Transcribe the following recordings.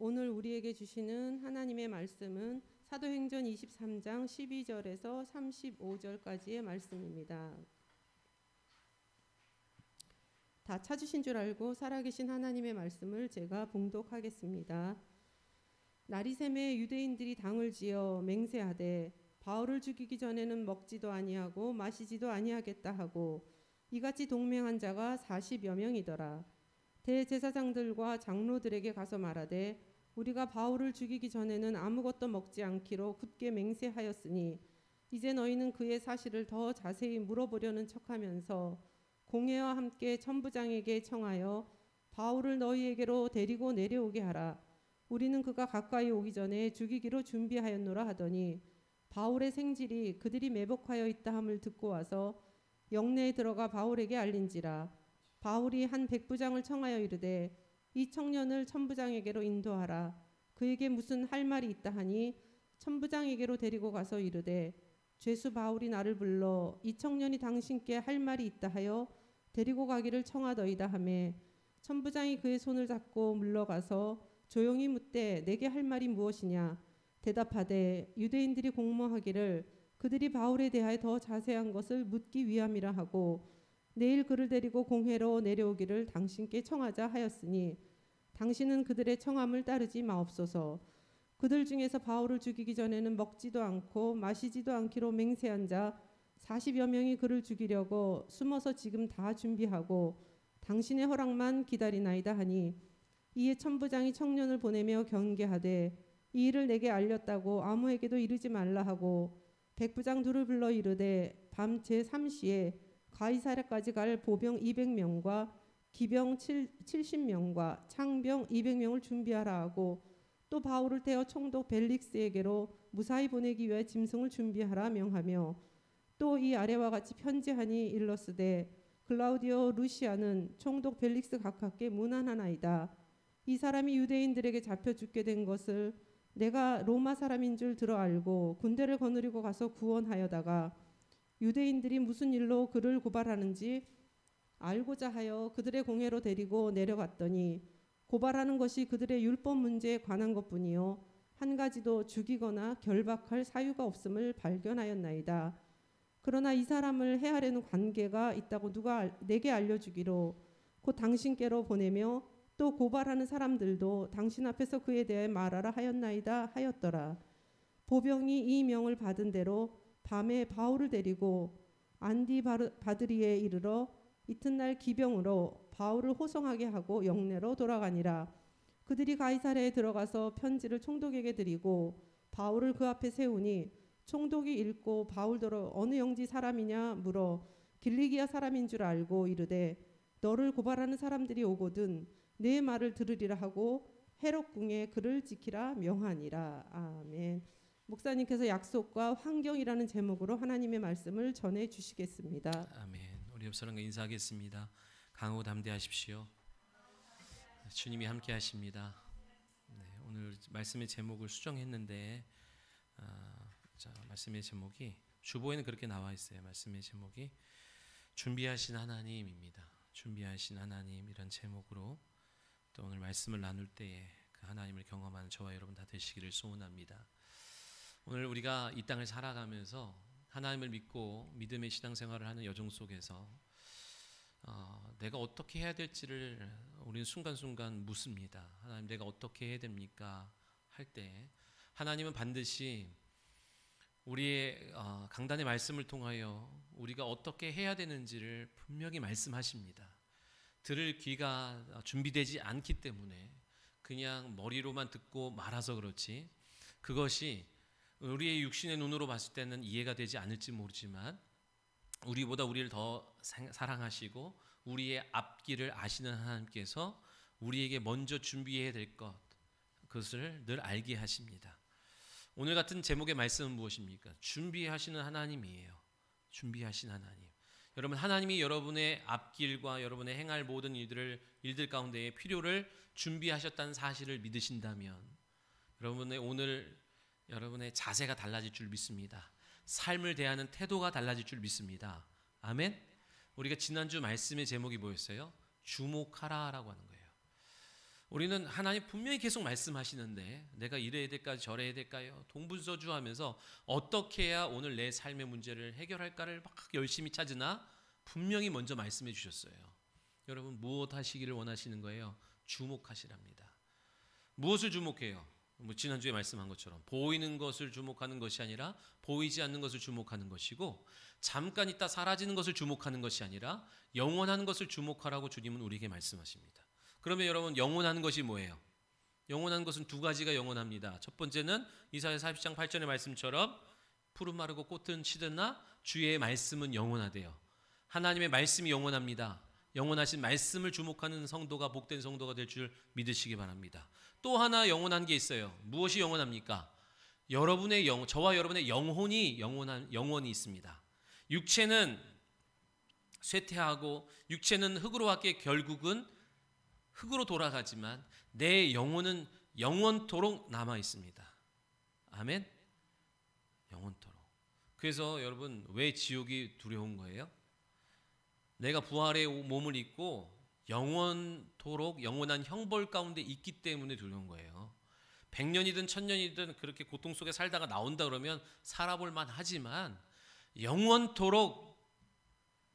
오늘 우리에게 주시는 하나님의 말씀은 사도행전 23장 12절에서 35절까지의 말씀입니다. 다 찾으신 줄 알고 살아계신 하나님의 말씀을 제가 봉독하겠습니다. 나리샘에 유대인들이 당을 지어 맹세하되 바울을 죽이기 전에는 먹지도 아니하고 마시지도 아니하겠다 하고 이같이 동맹한 자가 40여 명이더라. 대제사장들과 장로들에게 가서 말하되 우리가 바울을 죽이기 전에는 아무것도 먹지 않기로 굳게 맹세하였으니 이제 너희는 그의 사실을 더 자세히 물어보려는 척하면서 공회와 함께 천부장에게 청하여 바울을 너희에게로 데리고 내려오게 하라. 우리는 그가 가까이 오기 전에 죽이기로 준비하였노라 하더니 바울의 생질이 그들이 매복하여 있다 함을 듣고 와서 영내에 들어가 바울에게 알린지라. 바울이 한 백부장을 청하여 이르되 이 청년을 천부장에게로 인도하라. 그에게 무슨 할 말이 있다 하니 천부장에게로 데리고 가서 이르되 죄수 바울이 나를 불러 이 청년이 당신께 할 말이 있다 하여 데리고 가기를 청하더이다 하매 천부장이 그의 손을 잡고 물러가서 조용히 묻되 내게 할 말이 무엇이냐. 대답하되 유대인들이 공모하기를 그들이 바울에 대하여 더 자세한 것을 묻기 위함이라 하고 내일 그를 데리고 공회로 내려오기를 당신께 청하자 하였으니 당신은 그들의 청함을 따르지 마옵소서. 그들 중에서 바울을 죽이기 전에는 먹지도 않고 마시지도 않기로 맹세한 자 40여 명이 그를 죽이려고 숨어서 지금 다 준비하고 당신의 허락만 기다리나이다 하니 이에 천부장이 청년을 보내며 경계하되 이 일을 내게 알렸다고 아무에게도 이르지 말라 하고 백부장 둘을 불러 이르되 밤 제3시에 가이사랴까지 갈 보병 200명과 기병 70명과 창병 200명을 준비하라 하고 또 바울을 태워 총독 벨릭스에게로 무사히 보내기 위해 짐승을 준비하라 명하며 또 이 아래와 같이 편지하니 일러스되 클라우디오 루시아는 총독 벨릭스 각하께 문안하나이다. 이 사람이 유대인들에게 잡혀 죽게 된 것을 내가 로마 사람인 줄 들어 알고 군대를 거느리고 가서 구원하여다가 유대인들이 무슨 일로 그를 고발하는지 알고자 하여 그들의 공회로 데리고 내려갔더니 고발하는 것이 그들의 율법 문제에 관한 것뿐이요 한 가지도 죽이거나 결박할 사유가 없음을 발견하였나이다. 그러나 이 사람을 해하려는 관계가 있다고 누가 내게 알려주기로 곧 당신께로 보내며 또 고발하는 사람들도 당신 앞에서 그에 대해 말하라 하였나이다 하였더라. 보병이 이 명을 받은 대로 밤에 바울을 데리고 안디바드리에 이르러 이튿날 기병으로 바울을 호송하게 하고 영내로 돌아가니라. 그들이 가이사랴에 들어가서 편지를 총독에게 드리고 바울을 그 앞에 세우니 총독이 읽고 바울더러 어느 영지 사람이냐 물어 길리기아 사람인 줄 알고 이르되 너를 고발하는 사람들이 오거든 내 말을 들으리라 하고 헤롯궁에 그를 지키라 명하니라. 아멘. 목사님께서 약속과 환경이라는 제목으로 하나님의 말씀을 전해 주시겠습니다. 아멘. 우리 옆 사람과 인사하겠습니다. 강호 담대하십시오. 주님이 함께 하십니다. 네, 오늘 말씀의 제목을 수정했는데 말씀의 제목이 주보에는 그렇게 나와 있어요. 말씀의 제목이 준비하신 하나님입니다. 준비하신 하나님 이런 제목으로 또 오늘 말씀을 나눌 때에 그 하나님을 경험하는 저와 여러분 다 되시기를 소원합니다. 오늘 우리가 이 땅을 살아가면서 하나님을 믿고 믿음의 신앙생활을 하는 여정 속에서 내가 어떻게 해야 될지를 우리는 순간순간 묻습니다. 하나님 내가 어떻게 해야 됩니까? 할 때 하나님은 반드시 우리의 강단의 말씀을 통하여 우리가 어떻게 해야 되는지를 분명히 말씀하십니다. 들을 귀가 준비되지 않기 때문에 그냥 머리로만 듣고 말아서 그렇지 그것이 우리의 육신의 눈으로 봤을 때는 이해가 되지 않을지 모르지만 우리보다 우리를 더 사랑하시고 우리의 앞길을 아시는 하나님께서 우리에게 먼저 준비해야 될 것 그것을 늘 알게 하십니다. 오늘 같은 제목의 말씀은 무엇입니까? 준비하시는 하나님이에요. 준비하신 하나님. 여러분 하나님이 여러분의 앞길과 여러분의 행할 모든 일들 가운데에 필요를 준비하셨다는 사실을 믿으신다면 여러분의 오늘 여러분의 자세가 달라질 줄 믿습니다. 삶을 대하는 태도가 달라질 줄 믿습니다. 아멘. 우리가 지난주 말씀의 제목이 뭐였어요? 주목하라라고 하는 거예요. 우리는 하나님 분명히 계속 말씀하시는데 내가 이래야 될까 저래야 될까요? 동분서주하면서 어떻게 해야 오늘 내 삶의 문제를 해결할까를 막 열심히 찾으나 분명히 먼저 말씀해 주셨어요. 여러분 무엇 하시기를 원하시는 거예요? 주목하시랍니다. 무엇을 주목해요? 지난주에 말씀한 것처럼 보이는 것을 주목하는 것이 아니라 보이지 않는 것을 주목하는 것이고, 잠깐 있다 사라지는 것을 주목하는 것이 아니라 영원한 것을 주목하라고 주님은 우리에게 말씀하십니다. 그러면 여러분 영원한 것이 뭐예요? 영원한 것은 두 가지가 영원합니다. 첫 번째는 이사야 40장 8절의 말씀처럼 푸른 마르고 꽃은 시드나 주의 말씀은 영원하대요. 하나님의 말씀이 영원합니다. 영원하신 말씀을 주목하는 성도가 복된 성도가 될 줄 믿으시기 바랍니다. 또 하나 영원한 게 있어요. 무엇이 영원합니까? 여러분의 저와 여러분의 영혼이 영원히 있습니다. 육체는 쇠퇴하고 육체는 흙으로 왔기에 결국은 흙으로 돌아가지만 내 영혼은 영원토록 남아 있습니다. 아멘. 영원토록. 그래서 여러분 왜 지옥이 두려운 거예요? 내가 부활의 몸을 입고 영원토록 영원한 형벌 가운데 있기 때문에 두려운 거예요. 100년이든 1000년이든 그렇게 고통 속에 살다가 나온다 그러면 살아볼 만하지만 영원토록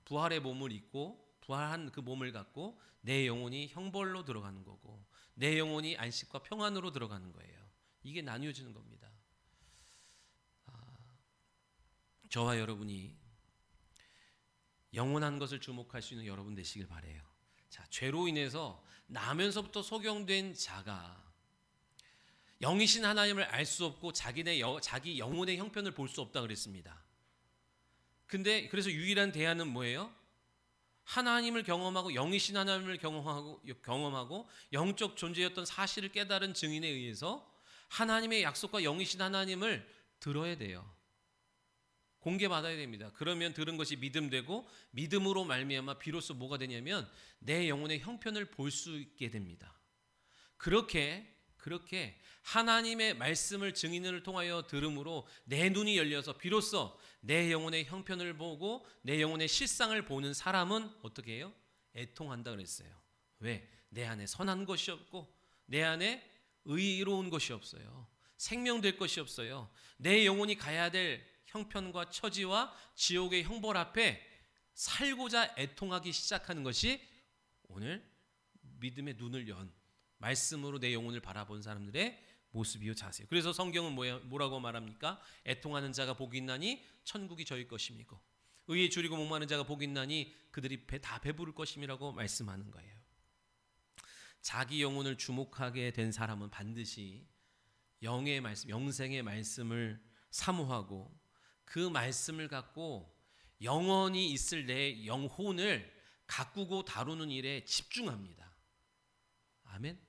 부활의 몸을 입고 부활한 그 몸을 갖고 내 영혼이 형벌로 들어가는 거고 내 영혼이 안식과 평안으로 들어가는 거예요. 이게 나뉘어지는 겁니다. 저와 여러분이 영원한 것을 주목할 수 있는 여러분 되시길 바라요. 자, 죄로 인해서 나면서부터 소경된 자가 영이신 하나님을 알 수 없고 자기 영혼의 형편을 볼 수 없다 그랬습니다. 근데 그래서 유일한 대안은 뭐예요? 하나님을 경험하고 영이신 하나님을 경험하고 영적 존재였던 사실을 깨달은 증인에 의해서 하나님의 약속과 영이신 하나님을 들어야 돼요. 공개받아야 됩니다. 그러면 들은 것이 믿음되고 믿음으로 말미암아 비로소 뭐가 되냐면 내 영혼의 형편을 볼 수 있게 됩니다. 그렇게 하나님의 말씀을 증인을 통하여 들음으로 내 눈이 열려서 비로소 내 영혼의 형편을 보고 내 영혼의 실상을 보는 사람은 어떻게 해요? 애통한다 그랬어요. 왜? 내 안에 선한 것이 없고 내 안에 의로운 것이 없어요. 생명될 것이 없어요. 내 영혼이 가야 될 형편과 처지와 지옥의 형벌 앞에 살고자 애통하기 시작하는 것이 오늘 믿음의 눈을 연 말씀으로 내 영혼을 바라본 사람들의 모습이요 자세요. 그래서 성경은 뭐라고 말합니까? 애통하는 자가 복이 있나니 천국이 저희 것임이고 의에 줄이고 목마른 자가 복이 있나니 그들이 다 배부를 것임이라고 말씀하는 거예요. 자기 영혼을 주목하게 된 사람은 반드시 영의 말씀, 영생의 말씀을 사모하고 그 말씀을 갖고 영원히 있을 내 영혼을 가꾸고 다루는 일에 집중합니다. 아멘.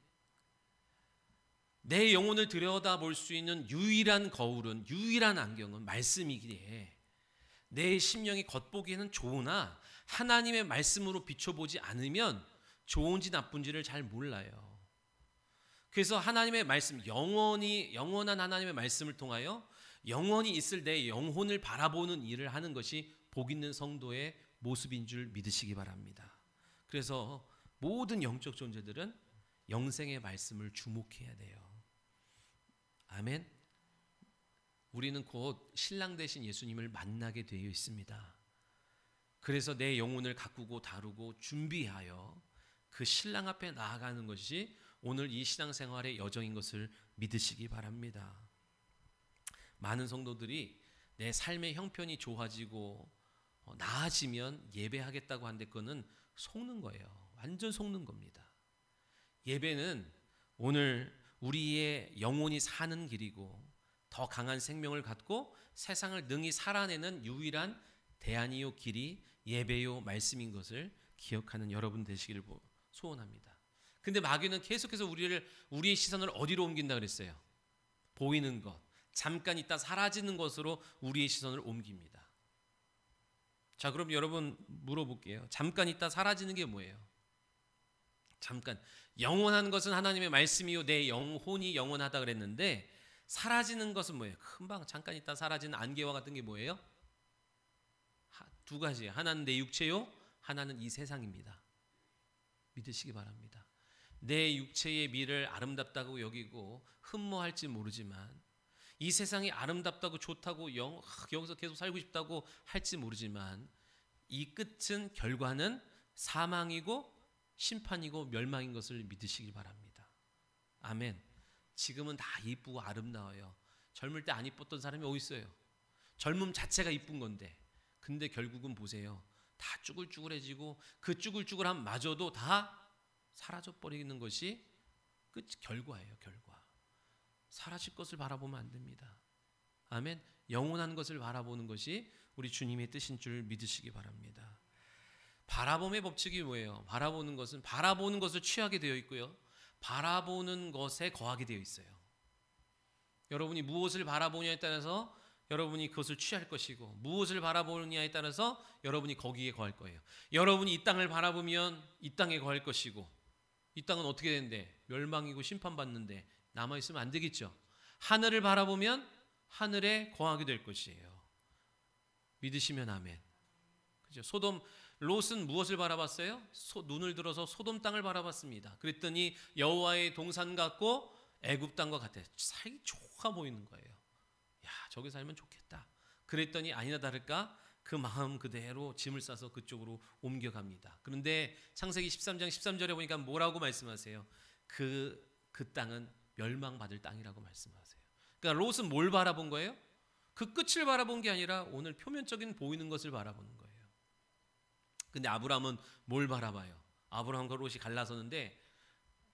내 영혼을 들여다볼 수 있는 유일한 거울은, 유일한 안경은 말씀이기에 내 심령이 겉보기에는 좋으나 하나님의 말씀으로 비춰보지 않으면 좋은지 나쁜지를 잘 몰라요. 그래서 하나님의 말씀, 영원한 하나님의 말씀을 통하여 영원히 있을 내 영혼을 바라보는 일을 하는 것이 복 있는 성도의 모습인 줄 믿으시기 바랍니다. 그래서 모든 영적 존재들은 영생의 말씀을 주목해야 돼요. 아멘. 우리는 곧 신랑 되신 예수님을 만나게 되어 있습니다. 그래서 내 영혼을 가꾸고 다루고 준비하여 그 신랑 앞에 나아가는 것이 오늘 이 신앙생활의 여정인 것을 믿으시기 바랍니다. 많은 성도들이 내 삶의 형편이 좋아지고 나아지면 예배하겠다고 하는데 그거는 속는 거예요. 완전 속는 겁니다. 예배는 오늘 우리의 영혼이 사는 길이고 더 강한 생명을 갖고 세상을 능히 살아내는 유일한 대안이요 길이 예배요 말씀인 것을 기억하는 여러분 되시기를 소원합니다. 근데 마귀는 계속해서 우리의 시선을 어디로 옮긴다 그랬어요? 보이는 것, 잠깐 있다 사라지는 것으로 우리의 시선을 옮깁니다. 자, 그럼 여러분 물어볼게요. 잠깐 있다 사라지는 게 뭐예요? 잠깐. 영원한 것은 하나님의 말씀이요 내 영혼이 영원하다 그랬는데 사라지는 것은 뭐예요? 금방 잠깐 있다 사라지는 안개와 같은 게 뭐예요? 두 가지예요. 하나는 내 육체요, 하나는 이 세상입니다. 믿으시기 바랍니다. 내 육체의 미를 아름답다고 여기고 흠모할지 모르지만, 이 세상이 아름답다고 좋다고 여기서 계속 살고 싶다고 할지 모르지만, 이 끝은 결과는 사망이고 심판이고 멸망인 것을 믿으시길 바랍니다. 아멘. 지금은 다 이쁘고 아름다워요. 젊을 때 안 이뻤던 사람이 어디 있어요? 젊음 자체가 이쁜 건데, 근데 결국은 보세요. 다 쭈글쭈글해지고 그 쭈글쭈글함 마저도 다 사라져 버리는 것이 결과예요. 결과. 사라질 것을 바라보면 안 됩니다. 아멘. 영원한 것을 바라보는 것이 우리 주님의 뜻인 줄 믿으시기 바랍니다. 바라봄의 법칙이 뭐예요? 바라보는 것은 바라보는 것을 취하게 되어 있고요, 바라보는 것에 거하게 되어 있어요. 여러분이 무엇을 바라보냐에 따라서 여러분이 그것을 취할 것이고, 무엇을 바라보느냐에 따라서 여러분이 거기에 거할 거예요. 여러분이 이 땅을 바라보면 이 땅에 거할 것이고, 이 땅은 어떻게 되는데? 멸망이고 심판받는데 남아있으면 안 되겠죠. 하늘을 바라보면 하늘에 거하게 될 것이에요. 믿으시면 아멘. 그죠? 롯은 무엇을 바라봤어요? 눈을 들어서 소돔 땅을 바라봤습니다. 그랬더니 여호와의 동산 같고 애굽 땅과 같아. 살기 좋아 보이는 거예요. 야, 저기 살면 좋겠다. 그랬더니 아니나 다를까 그 마음 그대로 짐을 싸서 그쪽으로 옮겨갑니다. 그런데 창세기 13장 13절에 보니까 뭐라고 말씀하세요? 그 땅은 멸망받을 땅이라고 말씀하세요. 그러니까 롯은 뭘 바라본 거예요? 그 끝을 바라본 게 아니라 오늘 표면적인 보이는 것을 바라보는 거예요. 근데 아브라함은 뭘 바라봐요? 아브라함과 롯이 갈라서는데,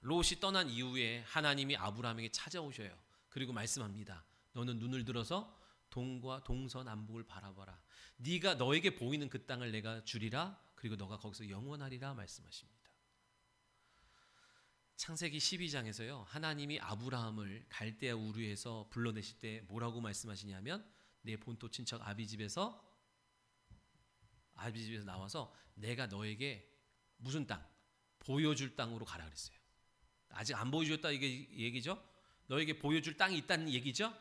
롯이 떠난 이후에 하나님이 아브라함에게 찾아오셔요. 그리고 말씀합니다. 너는 눈을 들어서 동과 동서남북을 바라봐라. 네가 너에게 보이는 그 땅을 내가 주리라. 그리고 너가 거기서 영원하리라 말씀하십니다. 창세기 12장에서요, 하나님이 아브라함을 갈대아 우르에서 불러내실 때 뭐라고 말씀하시냐면, 내 본토 친척 아비 집에서 나와서 내가 너에게 무슨 땅? 보여줄 땅으로 가라 그랬어요. 아직 안 보여줬다 이게 얘기죠? 너에게 보여줄 땅이 있다는 얘기죠?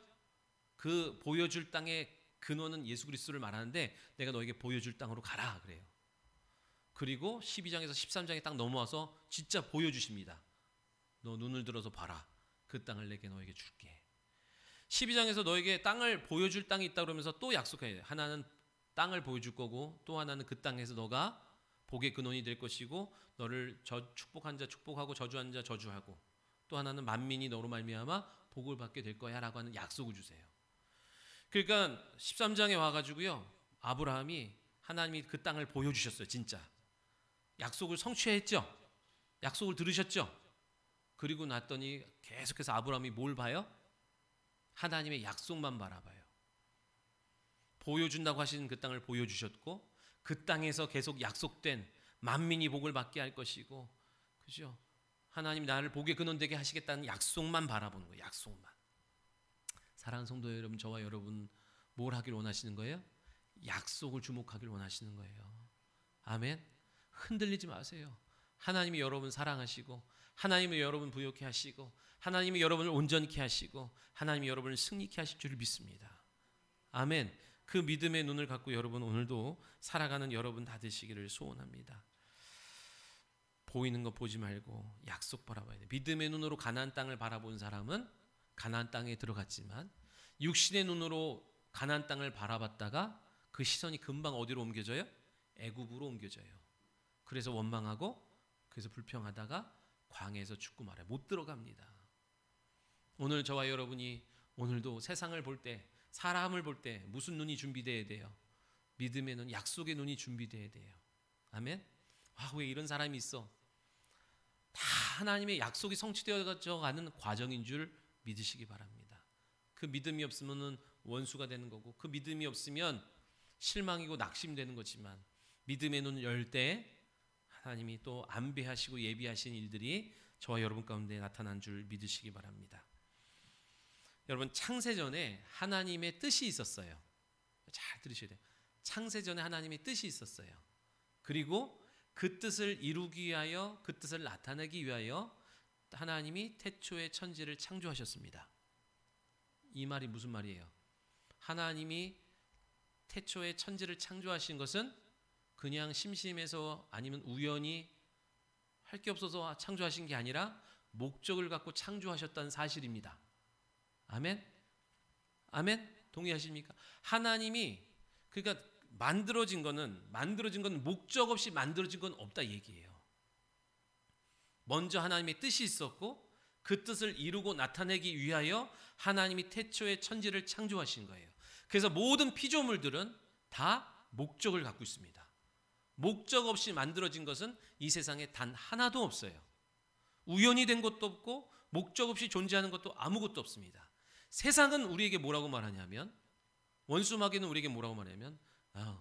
그 보여줄 땅의 근원은 예수 그리스도를 말하는데, 내가 너에게 보여줄 땅으로 가라 그래요. 그리고 12장에서 13장에 딱 넘어와서 진짜 보여주십니다. 너 눈을 들어서 봐라. 그 땅을 너에게 줄게. 12장에서 너에게 땅을 보여줄 땅이 있다 그러면서 또 약속해요. 하나는 땅을 보여줄 거고, 또 하나는 그 땅에서 너가 복의 근원이 될 것이고, 너를 축복한 자 축복하고 저주한 자 저주하고, 또 하나는 만민이 너로 말미암아 복을 받게 될 거야 라고 하는 약속을 주세요. 그러니까 13장에 와가지고요, 아브라함이 하나님이 그 땅을 보여주셨어요. 진짜 약속을 성취했죠. 약속을 들으셨죠. 그리고 났더니 계속해서 아브라함이 뭘 봐요? 하나님의 약속만 바라봐요. 보여준다고 하신 그 땅을 보여주셨고, 그 땅에서 계속 약속된 만민이 복을 받게 할 것이고, 그죠? 하나님 나를 복의 근원 되게 하시겠다는 약속만 바라보는 거예요. 약속만. 사랑하는 성도 여러분, 저와 여러분 뭘 하길 원하시는 거예요? 약속을 주목하길 원하시는 거예요. 아멘. 흔들리지 마세요. 하나님이 여러분 사랑하시고, 하나님이 여러분 부요케 하시고, 하나님이 여러분을 온전케 하시고, 하나님이 여러분을 승리케 하실 줄 믿습니다. 아멘. 그 믿음의 눈을 갖고 여러분 오늘도 살아가는 여러분 다 되시기를 소원합니다. 보이는 거 보지 말고 약속 바라봐야 돼. 믿음의 눈으로 가나안 땅을 바라본 사람은 가나안 땅에 들어갔지만, 육신의 눈으로 가나안 땅을 바라봤다가 그 시선이 금방 어디로 옮겨져요? 애굽으로 옮겨져요. 그래서 원망하고, 그래서 불평하다가 광야에서 죽고 말아요. 못 들어갑니다. 오늘 저와 여러분이 오늘도 세상을 볼 때, 사람을 볼 때 무슨 눈이 준비되어야 돼요? 믿음의 눈, 약속의 눈이 준비되어야 돼요. 아멘. 왜 이런 사람이 있어? 다 하나님의 약속이 성취되어 가는 과정인 줄 믿으시기 바랍니다. 그 믿음이 없으면 원수가 되는 거고, 그 믿음이 없으면 실망이고 낙심되는 거지만, 믿음의 눈을 열 때 하나님이 또 안배하시고 예비하신 일들이 저와 여러분 가운데 나타난 줄 믿으시기 바랍니다. 여러분, 창세전에 하나님의 뜻이 있었어요. 잘 들으셔야 돼요. 창세전에 하나님의 뜻이 있었어요. 그리고 그 뜻을 이루기 위하여, 그 뜻을 나타내기 위하여 하나님이 태초에 천지를 창조하셨습니다. 이 말이 무슨 말이에요? 하나님이 태초에 천지를 창조하신 것은 그냥 심심해서 아니면 우연히 할 게 없어서 창조하신 게 아니라 목적을 갖고 창조하셨다는 사실입니다. 아멘? 아멘? 동의하십니까? 하나님이 그러니까 만들어진 건 목적 없이 만들어진 건 없다 얘기예요. 먼저 하나님의 뜻이 있었고 그 뜻을 이루고 나타내기 위하여 하나님이 태초에 천지를 창조하신 거예요. 그래서 모든 피조물들은 다 목적을 갖고 있습니다. 목적 없이 만들어진 것은 이 세상에 단 하나도 없어요. 우연이 된 것도 없고 목적 없이 존재하는 것도 아무것도 없습니다. 세상은 우리에게 뭐라고 말하냐면, 원수마귀는 우리에게 뭐라고 말하냐면,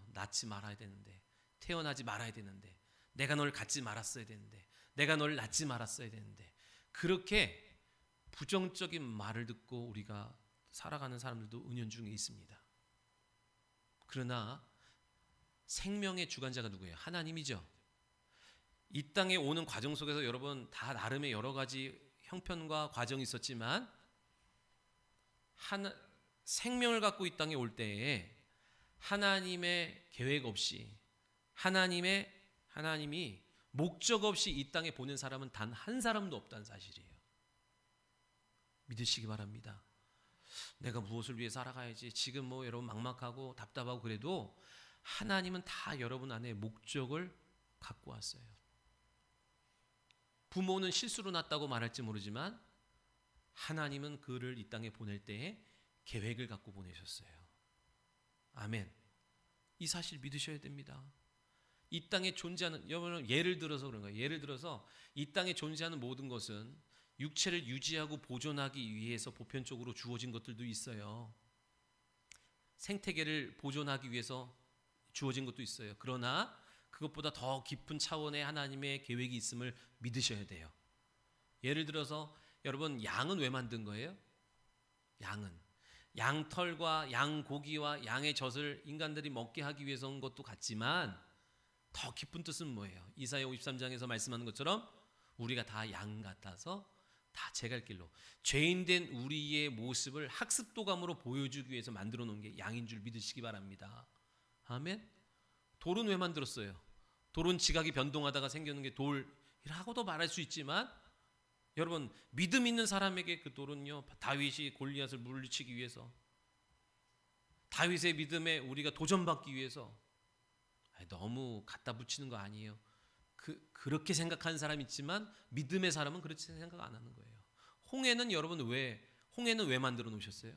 낳지 말아야 되는데, 태어나지 말아야 되는데, 내가 널 갖지 말았어야 되는데, 내가 널 낳지 말았어야 되는데, 그렇게 부정적인 말을 듣고 우리가 살아가는 사람들도 은연중에 있습니다. 그러나 생명의 주관자가 누구예요? 하나님이죠. 이 땅에 오는 과정 속에서 여러분 다 나름의 여러 가지 형편과 과정이 있었지만 생명을 갖고 이 땅에 올 때에 하나님의 계획 없이 하나님이 목적 없이 이 땅에 보낸 사람은 단 한 사람도 없다는 사실이에요. 믿으시기 바랍니다. 내가 무엇을 위해 살아가야지, 지금 뭐 여러분 막막하고 답답하고 그래도 하나님은 다 여러분 안에 목적을 갖고 왔어요. 부모는 실수로 낳았다고 말할지 모르지만 하나님은 그를 이 땅에 보낼 때에 계획을 갖고 보내셨어요. 아멘. 이 사실 믿으셔야 됩니다. 이 땅에 존재하는, 여러분 예를 들어서 그런 거예요. 예를 들어서 이 땅에 존재하는 모든 것은 육체를 유지하고 보존하기 위해서 보편적으로 주어진 것들도 있어요. 생태계를 보존하기 위해서 주어진 것도 있어요. 그러나 그것보다 더 깊은 차원의 하나님의 계획이 있음을 믿으셔야 돼요. 예를 들어서 여러분, 양은 왜 만든 거예요? 양은 양털과 양고기와 양의 젖을 인간들이 먹게 하기 위해서인 것도 같지만 더 깊은 뜻은 뭐예요? 이사야 53장에서 말씀하는 것처럼 우리가 다 양 같아서 다 제갈 길로, 죄인된 우리의 모습을 학습도감으로 보여주기 위해서 만들어 놓은 게 양인 줄 믿으시기 바랍니다. 아멘. 돌은 왜 만들었어요? 돌은 지각이 변동하다가 생기는 게 돌이라고도 말할 수 있지만, 여러분 믿음 있는 사람에게 그 돌은요, 다윗이 골리앗을 물리치기 위해서, 다윗의 믿음에 우리가 도전받기 위해서, 너무 갖다 붙이는 거 아니에요. 그렇게 생각하는 사람 있지만 믿음의 사람은 그렇게 생각 안 하는 거예요. 홍해는 여러분 홍해는 왜 만들어 놓으셨어요?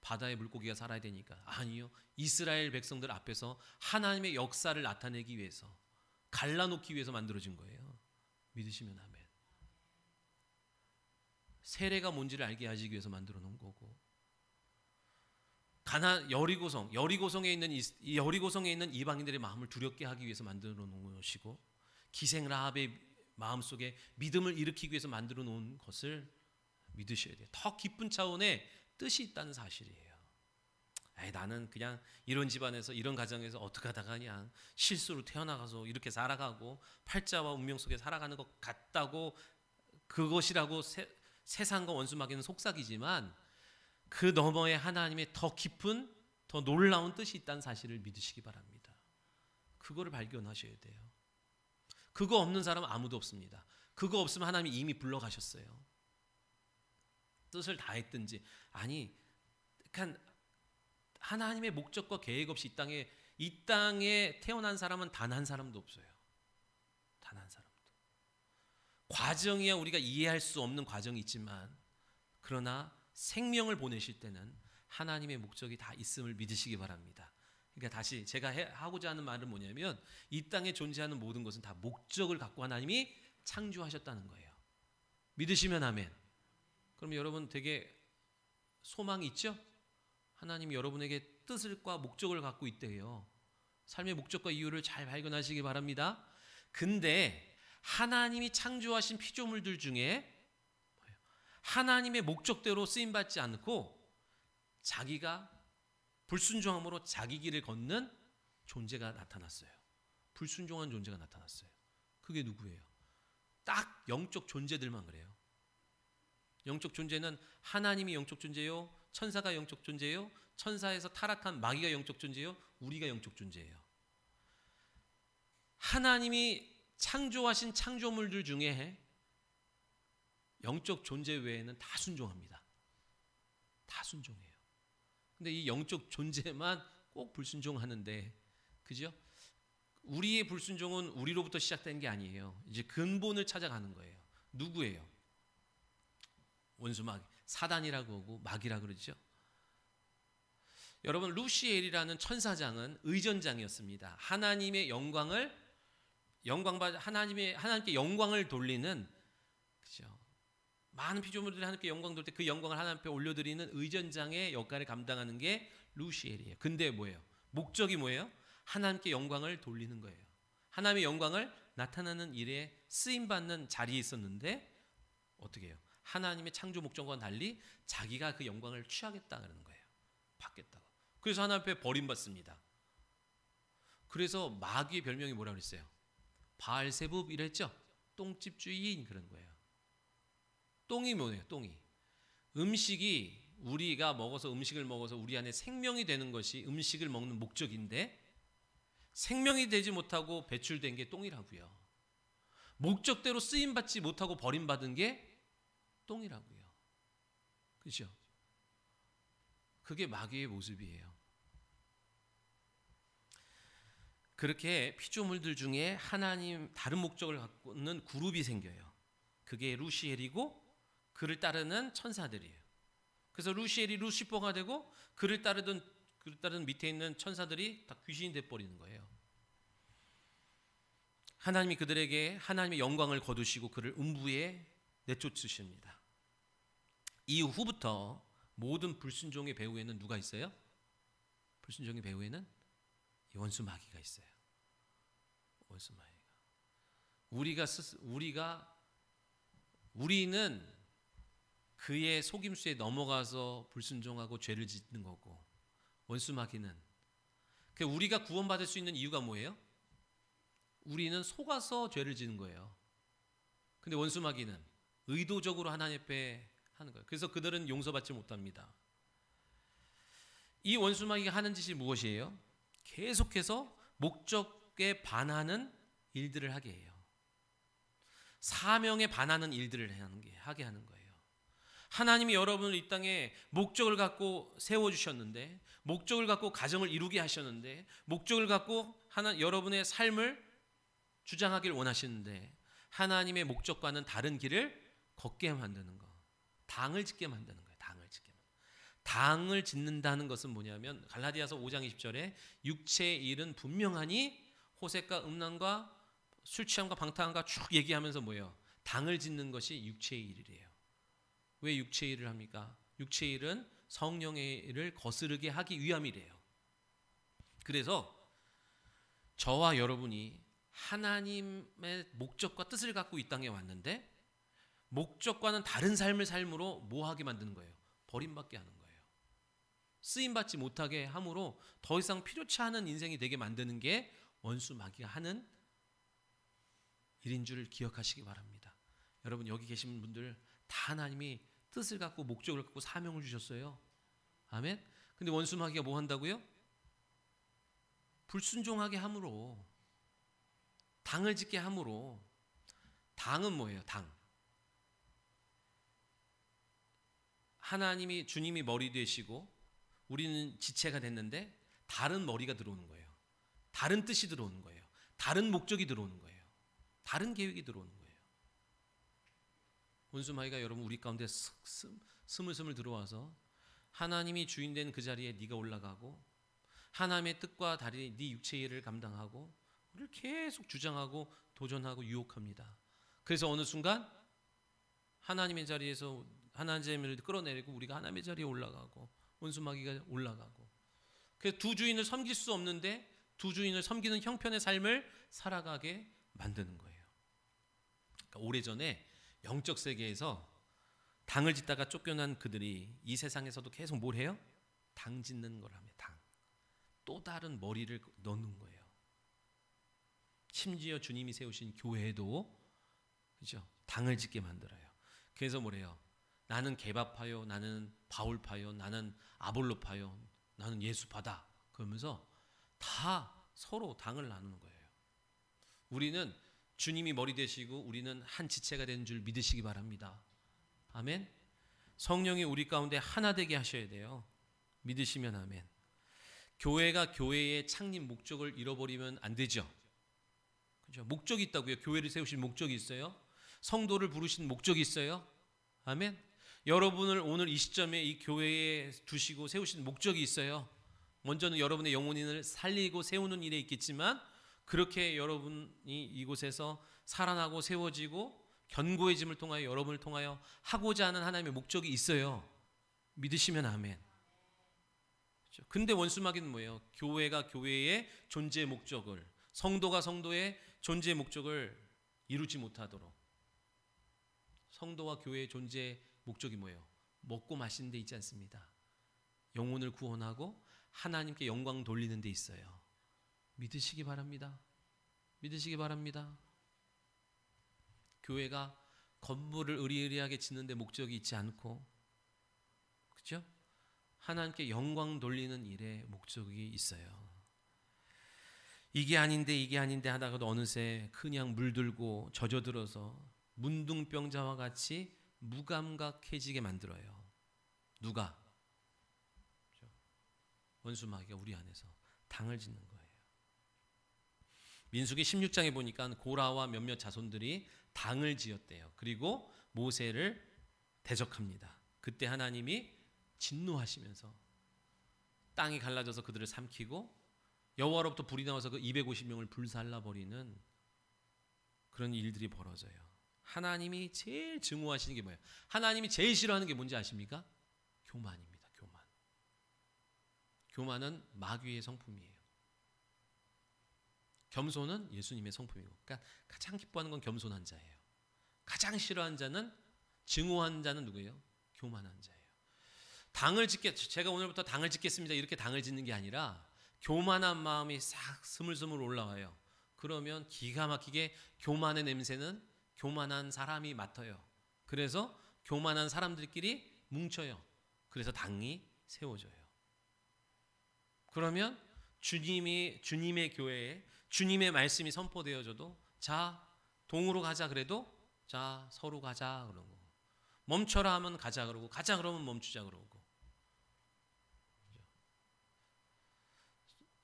바다의 물고기가 살아야 되니까? 아니요. 이스라엘 백성들 앞에서 하나님의 역사를 나타내기 위해서, 갈라놓기 위해서 만들어진 거예요. 믿으시면 아멘. 세례가 뭔지를 알게 하시기 위해서 만들어 놓은 거고, 여리고성에 있는 이방인들의 마음을 두렵게 하기 위해서 만들어 놓은 것이고, 기생 라합의 마음속에 믿음을 일으키기 위해서 만들어 놓은 것을 믿으셔야 돼요. 더 깊은 차원의 뜻이 있다는 사실이에요. 나는 그냥 이런 집안에서 이런 가정에서 어떻게 하다가 그냥 실수로 태어나가서 이렇게 살아가고 팔자와 운명 속에 살아가는 것 같다고, 그것이라고 세상과 원수마귀는 속삭이지만 그 너머에 하나님의 더 깊은, 더 놀라운 뜻이 있다는 사실을 믿으시기 바랍니다. 그거를 발견하셔야 돼요. 그거 없는 사람은 아무도 없습니다. 그거 없으면 하나님이 이미 불러가셨어요. 뜻을 다했든지, 그러니까 하나님의 목적과 계획 없이 이 땅에 태어난 사람은 단 한 사람도 없어요. 단 한 사람도. 과정이야 우리가 이해할 수 없는 과정이 있지만, 그러나 생명을 보내실 때는 하나님의 목적이 다 있음을 믿으시기 바랍니다. 그러니까 다시 제가 하고자 하는 말은 뭐냐면, 이 땅에 존재하는 모든 것은 다 목적을 갖고 하나님이 창조하셨다는 거예요. 믿으시면 아멘. 그럼 여러분 되게 소망이 있죠? 하나님이 여러분에게 뜻과 목적을 갖고 있대요. 삶의 목적과 이유를 잘 발견하시기 바랍니다. 근데 하나님이 창조하신 피조물들 중에 하나님의 목적대로 쓰임받지 않고 자기가 불순종함으로 자기 길을 걷는 존재가 나타났어요. 불순종한 존재가 나타났어요. 그게 누구예요? 딱 영적 존재들만 그래요. 영적 존재는 하나님이 영적 존재요, 천사가 영적 존재요, 천사에서 타락한 마귀가 영적 존재요, 우리가 영적 존재예요. 하나님이 창조하신 창조물들 중에 영적 존재 외에는 다 순종합니다. 다 순종해요. 근데 이 영적 존재만 꼭 불순종하는데, 그죠? 우리의 불순종은 우리로부터 시작된 게 아니에요. 이제 근본을 찾아가는 거예요. 누구예요? 원수 마귀, 사단이라고 하고 마귀라고 그러죠. 여러분, 루시엘이라는 천사장은 의전장이었습니다. 하나님의 영광을 하나님께 영광을 돌리는, 그죠? 많은 피조물들이 하나님께 영광 돌 때 그 영광을 하나님 앞에 올려드리는 의전장의 역할을 감당하는 게 루시엘이에요. 근데 뭐예요? 목적이 뭐예요? 하나님께 영광을 돌리는 거예요. 하나님의 영광을 나타나는 일에 쓰임받는 자리에 있었는데 어떻게 해요? 하나님의 창조 목적과는 달리 자기가 그 영광을 취하겠다 그러는 거예요. 받겠다고. 그래서 하나님 앞에 버림받습니다. 그래서 마귀의 별명이 뭐라고 그랬어요? 바알세붑 이랬죠? 똥집 주인 그런 거예요. 똥이 뭐예요? 똥이. 음식이 우리가 먹어서 음식을 먹어서 우리 안에 생명이 되는 것이 음식을 먹는 목적인데 생명이 되지 못하고 배출된 게 똥이라고요. 목적대로 쓰임받지 못하고 버림받은 게 똥이라고요. 그렇죠? 그게 마귀의 모습이에요. 그렇게 피조물들 중에 하나님 다른 목적을 갖고 있는 그룹이 생겨요. 그게 루시엘이고 그를 따르는 천사들이에요. 그래서 루시엘이 루시퍼가 되고 그를 따르던 밑에 있는 천사들이 다 귀신이 돼버리는 거예요. 하나님이 그들에게 하나님의 영광을 거두시고 그를 음부에 내쫓으십니다. 이후부터 모든 불순종의 배후에는 누가 있어요? 불순종의 배후에는 원수 마귀가 있어요. 원수 마귀가. 우리는 그의 속임수에 넘어가서 불순종하고 죄를 짓는 거고, 원수 마귀는 우리가 구원받을 수 있는 이유가 뭐예요? 우리는 속아서 죄를 짓는 거예요. 근데 원수 마귀는 의도적으로 하나님 앞에 하는 거예요. 그래서 그들은 용서받지 못합니다. 이 원수 마귀가 하는 짓이 무엇이에요? 계속해서 목적에 반하는 일들을 하게 해요. 사명에 반하는 일들을 하게 하는 거예요. 하나님이 여러분을 이 땅에 목적을 갖고 세워주셨는데, 목적을 갖고 가정을 이루게 하셨는데, 목적을 갖고 여러분의 삶을 주장하길 원하시는데 하나님의 목적과는 다른 길을 걷게 만드는 거, 당을 짓게 만드는 거예요. 당을 짓는다는 것은 뭐냐면 갈라디아서 5장 20절에 육체의 일은 분명하니 호색과 음란과 술 취함과 방탕함과 쭉 얘기하면서 뭐예요? 당을 짓는 것이 육체의 일이래요. 왜 육체의 일을 합니까? 육체의 일은 성령의 일을 거스르게 하기 위함이래요. 그래서 저와 여러분이 하나님의 목적과 뜻을 갖고 이 땅에 왔는데 목적과는 다른 삶을 삶으로 뭐하게 만드는 거예요? 버림받게 하는 거예요. 쓰임받지 못하게 함으로 더 이상 필요치 않은 인생이 되게 만드는 게 원수 마귀가 하는 일인 줄 기억하시기 바랍니다. 여러분, 여기 계신 분들 다 하나님이 뜻을 갖고 목적을 갖고 사명을 주셨어요. 아멘. 근데 원수 마귀가 뭐 한다고요? 불순종하게 함으로, 당을 짓게 함으로. 당은 뭐예요? 당. 하나님이 주님이 머리 되시고 우리는 지체가 됐는데 다른 머리가 들어오는 거예요. 다른 뜻이 들어오는 거예요. 다른 목적이 들어오는 거예요. 다른 계획이 들어오는 거예요. 원수 마귀가 여러분 우리 가운데 스물스물 들어와서 하나님이 주인된 그 자리에 네가 올라가고 하나님의 뜻과 다른 네 육체의 일을 감당하고 우리를 계속 주장하고 도전하고 유혹합니다. 그래서 어느 순간 하나님의 자리에서 하나님을 끌어내리고 우리가 하나님의 자리에 올라가고 원수 마귀가 올라가고, 그래서 두 주인을 섬길 수 없는데 두 주인을 섬기는 형편의 삶을 살아가게 만드는 거예요. 그러니까 오래전에 영적 세계에서 당을 짓다가 쫓겨난 그들이 이 세상에서도 계속 뭘 해요? 당 짓는 걸 합니다. 당. 또 다른 머리를 넣는 거예요. 심지어 주님이 세우신 교회도 그죠? 당을 짓게 만들어요. 그래서 뭐래요? 나는 개바파요, 나는 바울파요, 나는 아볼로파요, 나는 예수파다. 그러면서 다 서로 당을 나누는 거예요. 우리는 주님이 머리 되시고 우리는 한 지체가 되는 줄 믿으시기 바랍니다. 아멘. 성령이 우리 가운데 하나 되게 하셔야 돼요. 믿으시면 아멘. 교회가 교회의 창립 목적을 잃어버리면 안 되죠. 그죠? 목적이 있다고요. 교회를 세우신 목적이 있어요. 성도를 부르신 목적이 있어요. 아멘. 여러분을 오늘 이 시점에 이 교회에 두시고 세우신 목적이 있어요. 먼저는 여러분의 영혼인을 살리고 세우는 일에 있겠지만, 그렇게 여러분이 이곳에서 살아나고 세워지고 견고해짐을 통하여 여러분을 통하여 하고자 하는 하나님의 목적이 있어요. 믿으시면 아멘. 근데 원수마귀는 뭐예요? 교회가 교회의 존재의 목적을, 성도가 성도의 존재의 목적을 이루지 못하도록. 성도와 교회의 존재의 목적이 뭐예요? 먹고 마시는 데 있지 않습니다. 영혼을 구원하고 하나님께 영광 돌리는 데 있어요. 믿으시기 바랍니다. 믿으시기 바랍니다. 교회가 건물을 의리의리하게 짓는 데 목적이 있지 않고, 그렇죠? 하나님께 영광 돌리는 일에 목적이 있어요. 이게 아닌데 하다가도 어느새 그냥 물들고 젖어들어서 문둥병자와 같이 무감각해지게 만들어요. 누가? 원수마귀가 우리 안에서 당을 짓는 거예요. 민수기 16장에 보니까 고라와 몇몇 자손들이 당을 지었대요. 그리고 모세를 대적합니다. 그때 하나님이 진노하시면서 땅이 갈라져서 그들을 삼키고 여호와로부터 불이 나와서 그 250명을 불살라버리는 그런 일들이 벌어져요. 하나님이 제일 증오하시는 게 뭐예요? 하나님이 제일 싫어하는 게 뭔지 아십니까? 교만입니다. 교만. 교만은 마귀의 성품이에요. 겸손은 예수님의 성품이고, 그러니까 가장 기뻐하는 건 겸손한 자예요. 가장 싫어하는 자는, 증오한 자는 누구예요? 교만한 자예요. 제가 오늘부터 당을 짓겠습니다, 이렇게 당을 짓는 게 아니라 교만한 마음이 싹 스물스물 올라와요. 그러면 기가 막히게 교만의 냄새는 교만한 사람이 맡아요. 그래서 교만한 사람들끼리 뭉쳐요. 그래서 당이 세워져요. 그러면 주님의 교회에 주님의 말씀이 선포되어져도, 자 동으로 가자 그래도 자 서로 가자 그러고, 멈춰라 하면 가자 그러고, 가자 그러면 멈추자 그러고.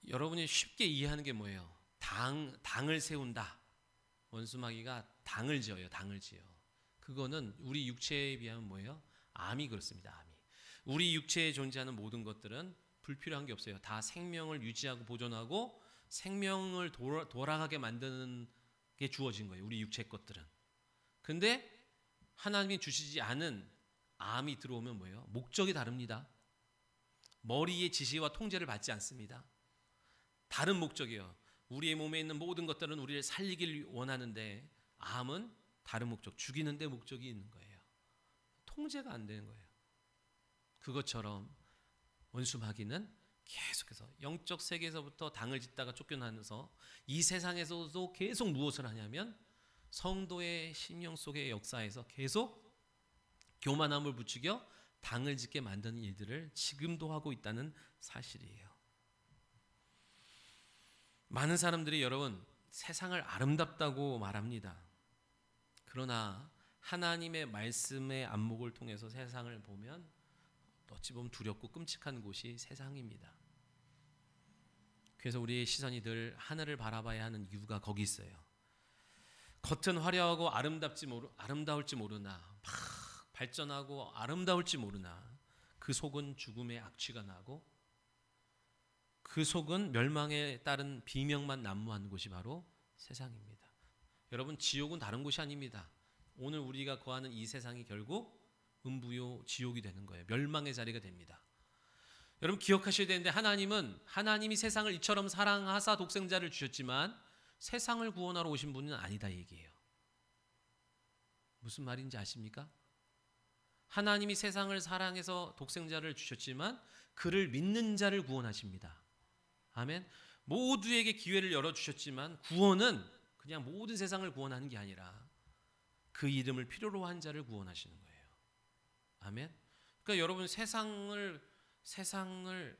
여러분이 쉽게 이해하는 게 뭐예요? 당을 세운다. 원수마귀가 당을 지어요. 당을 지어. 그거는 우리 육체에 비하면 뭐예요? 암이 그렇습니다. 암이. 우리 육체에 존재하는 모든 것들은 불필요한 게 없어요. 다 생명을 유지하고 보존하고 생명을 돌아가게 만드는 게 주어진 거예요. 우리 육체 것들은. 근데 하나님이 주시지 않은 암이 들어오면 뭐예요? 목적이 다릅니다. 머리의 지시와 통제를 받지 않습니다. 다른 목적이에요. 우리의 몸에 있는 모든 것들은 우리를 살리길 원하는데, 암은 다른 목적, 죽이는 데 목적이 있는 거예요. 통제가 안 되는 거예요. 그것처럼 원수마귀는 계속해서 영적 세계에서부터 당을 짓다가 쫓겨나면서 이 세상에서도 계속 무엇을 하냐면 성도의 심령 속의 역사에서 계속 교만함을 부추겨 당을 짓게 만드는 일들을 지금도 하고 있다는 사실이에요. 많은 사람들이 여러분 세상을 아름답다고 말합니다. 그러나 하나님의 말씀의 안목을 통해서 세상을 보면 어찌 보면 두렵고 끔찍한 곳이 세상입니다. 그래서 우리의 시선이 늘 하늘을 바라봐야 하는 이유가 거기 있어요. 겉은 화려하고 아름다울지 모르나, 막 발전하고 아름다울지 모르나 그 속은 죽음의 악취가 나고 그 속은 멸망에 따른 비명만 난무하는 곳이 바로 세상입니다. 여러분, 지옥은 다른 곳이 아닙니다. 오늘 우리가 거하는 이 세상이 결국 음부요 지옥이 되는 거예요. 멸망의 자리가 됩니다. 여러분 기억하셔야 되는데, 하나님이 세상을 이처럼 사랑하사 독생자를 주셨지만 세상을 구원하러 오신 분은 아니다 이 얘기예요. 무슨 말인지 아십니까? 하나님이 세상을 사랑해서 독생자를 주셨지만 그를 믿는 자를 구원하십니다. 아멘. 모두에게 기회를 열어주셨지만 구원은 그냥 모든 세상을 구원하는 게 아니라 그 이름을 필요로 한 자를 구원하시는 거예요. 아멘. 그러니까 여러분 세상을